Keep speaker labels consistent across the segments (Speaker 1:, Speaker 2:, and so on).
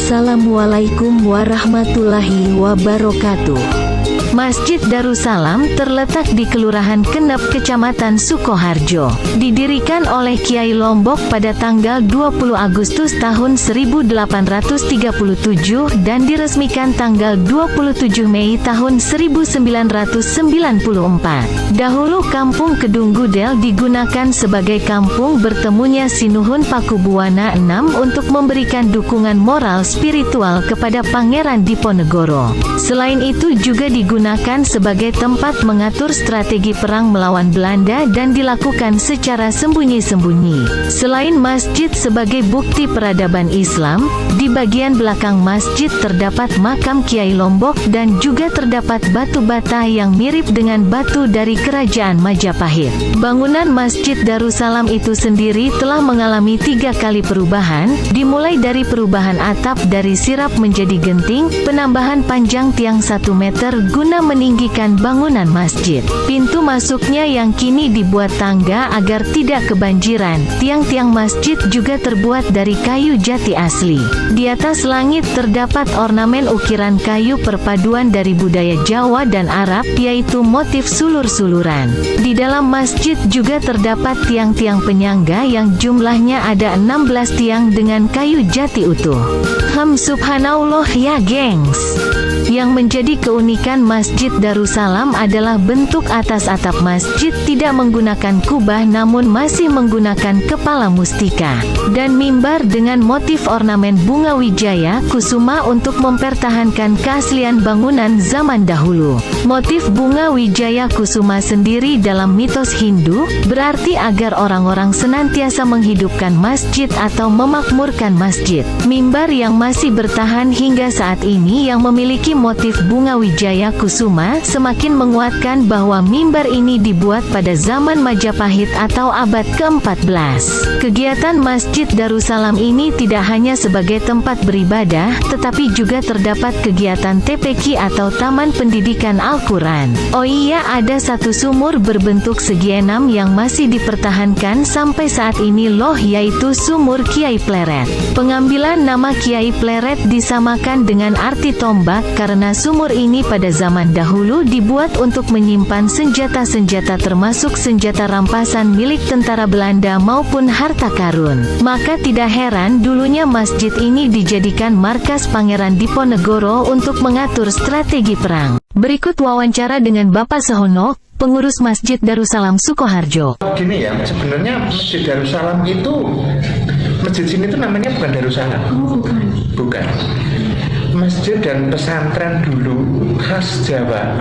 Speaker 1: Assalamualaikum warahmatullahi wabarakatuh. Masjid Darussalam terletak di Kelurahan Kenep, Kecamatan Sukoharjo. Didirikan oleh Kiai Lombok pada tanggal 20 Agustus tahun 1837 dan diresmikan tanggal 27 Mei tahun 1994. Dahulu Kampung Kedung Gudel digunakan sebagai kampung bertemunya Sinuhun Pakubuwana VI untuk memberikan dukungan moral spiritual kepada Pangeran Diponegoro. Selain itu juga digunakan sebagai tempat mengatur strategi perang melawan Belanda dan dilakukan secara sembunyi-sembunyi. Selain masjid sebagai bukti peradaban Islam, di bagian belakang masjid terdapat makam Kiai Lombok dan juga terdapat batu bata yang mirip dengan batu dari Kerajaan Majapahit. Bangunan Masjid Darussalam itu sendiri telah mengalami 3 kali perubahan, dimulai dari perubahan atap dari sirap menjadi genting, penambahan panjang tiang 1 meter guna meninggikan bangunan masjid. Pintu masuknya yang kini dibuat tangga agar tidak kebanjiran. Tiang-tiang masjid juga terbuat dari kayu jati asli. Di atas langit terdapat ornamen ukiran kayu perpaduan dari budaya Jawa dan Arab, yaitu motif sulur-suluran. Di dalam masjid juga terdapat tiang-tiang penyangga yang jumlahnya ada 16 tiang dengan kayu jati utuh. Subhanallah ya gengs. Yang menjadi keunikan Masjid Darussalam adalah bentuk atas atap masjid tidak menggunakan kubah namun masih menggunakan kepala mustika. Dan mimbar dengan motif ornamen bunga wijaya kusuma untuk mempertahankan keaslian bangunan zaman dahulu. Motif bunga wijaya kusuma sendiri dalam mitos Hindu, berarti agar orang-orang senantiasa menghidupkan masjid atau memakmurkan masjid. Mimbar yang masih bertahan hingga saat ini yang memiliki motif bunga wijaya kusuma semakin menguatkan bahwa mimbar ini dibuat pada zaman Majapahit atau abad ke-14. Kegiatan Masjid Darussalam ini tidak hanya sebagai tempat beribadah, tetapi juga terdapat kegiatan TPQ atau Taman Pendidikan Al-Quran. Oh iya, ada satu sumur berbentuk segi enam yang masih dipertahankan sampai saat ini loh, yaitu sumur Kiai Pleret. Pengambilan nama Kiai Pleret disamakan dengan arti tombak karena sumur ini pada zaman dahulu dibuat untuk menyimpan senjata-senjata termasuk senjata rampasan milik tentara Belanda maupun harta karun. Maka tidak heran dulunya masjid ini dijadikan markas Pangeran Diponegoro untuk mengatur strategi perang. Berikut wawancara dengan Bapak Sehono, pengurus Masjid Darussalam Sukoharjo.
Speaker 2: Gini ya, sebenarnya Masjid Darussalam itu, masjid sini itu namanya bukan Darussalam.
Speaker 3: Oh,
Speaker 2: bukan. Masjid dan pesantren dulu khas Jawa,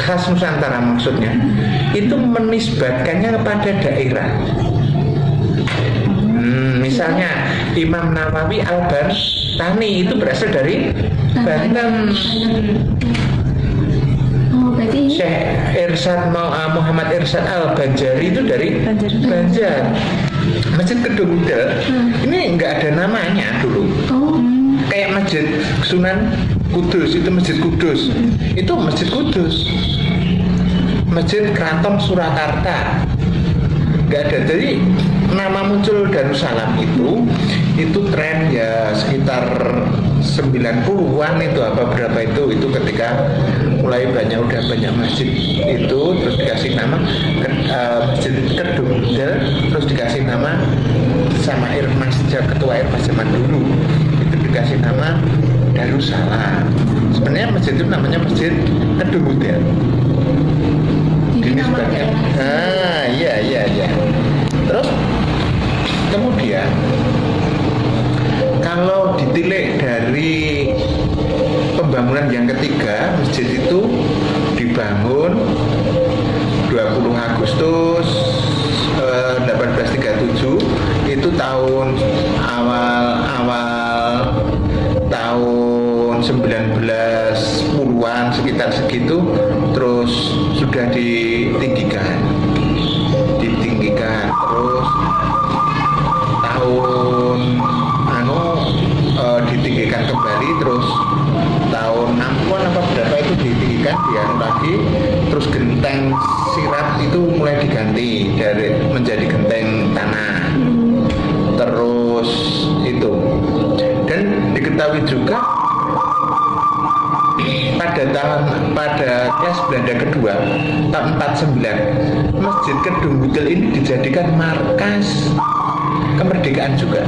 Speaker 2: khas Nusantara maksudnya, itu menisbatkannya kepada daerah. Misalnya Imam Nawawi Al-Bantani itu berasal dari Banten.
Speaker 3: Oh, berarti
Speaker 2: Syekh Irsyad Muhammad Irsyad Al-Banjari itu dari Banjar. Masjid Kedung Gudel ini nggak ada namanya dulu. Kayak Masjid Sunan Kudus, itu Masjid Kudus. Itu Masjid Kudus. Masjid Keraton Surakarta nggak ada. Jadi nama muncul Darussalam itu tren ya sekitar 90-an itu apa berapa itu ketika mulai udah banyak masjid itu, terus dikasih nama Masjid Kedung Gudel, terus dikasih nama sama ketua Irmas zaman dulu itu dikasih nama Darussalam. Sebenarnya masjid itu namanya Masjid Kedung Gudel. Dinisbatkan. Iya. Terus kemudian kalau ditilik dari pembangunan yang ketiga, masjid itu dibangun 20 Agustus 1837, itu tahun awal tahun 1910-an sekitar segitu, terus sudah ditinggikan terus tahun ditinggikan kembali, terus tahun 60-an apa berapa itu ditinggikan lagi, terus genteng sirap itu mulai diganti dari menjadi genteng tanah, terus itu. Dan diketahui juga pada kelas Belanda kedua tahun 49, Masjid Kedung Gudel ini dijadikan markas kemerdekaan juga.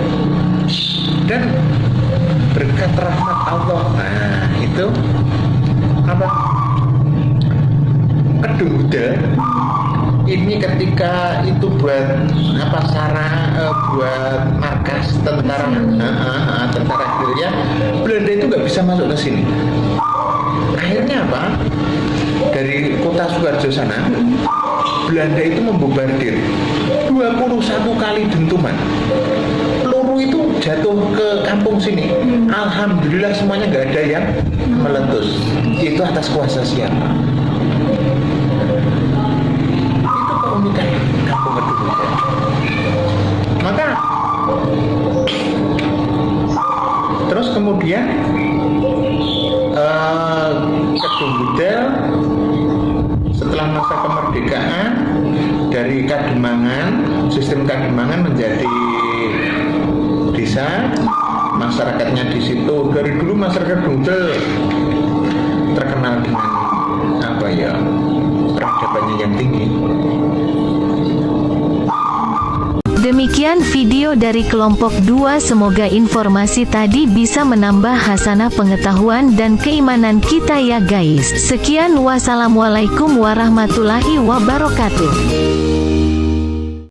Speaker 2: Dan berkat rahmat Allah, nah itu apa? Kedung Gudel ini ketika itu buat apa buat markas tentara gerilya, Belanda itu nggak bisa masuk ke sini. Akhirnya apa? Dari kota Sukoharjo sana, Belanda itu membombardir 21 kali dentuman. Peluru itu jatuh ke kampung sini. Alhamdulillah semuanya nggak ada yang meletus. Itu atas kuasa siapa? Itu keunikan kampung Kedung Gudel. Maka terus kemudian Kedung Gudel setelah masa kemerdekaan dari Kademangan, sistem Kademangan menjadi desa, masyarakatnya di situ. Dari dulu masyarakat Kedung Gudel terkenal dengan apa ya, peradabannya yang tinggi.
Speaker 1: Demikian video dari kelompok 2. Semoga informasi tadi bisa menambah hasanah pengetahuan dan keimanan kita ya guys. Sekian, wassalamualaikum warahmatullahi wabarakatuh.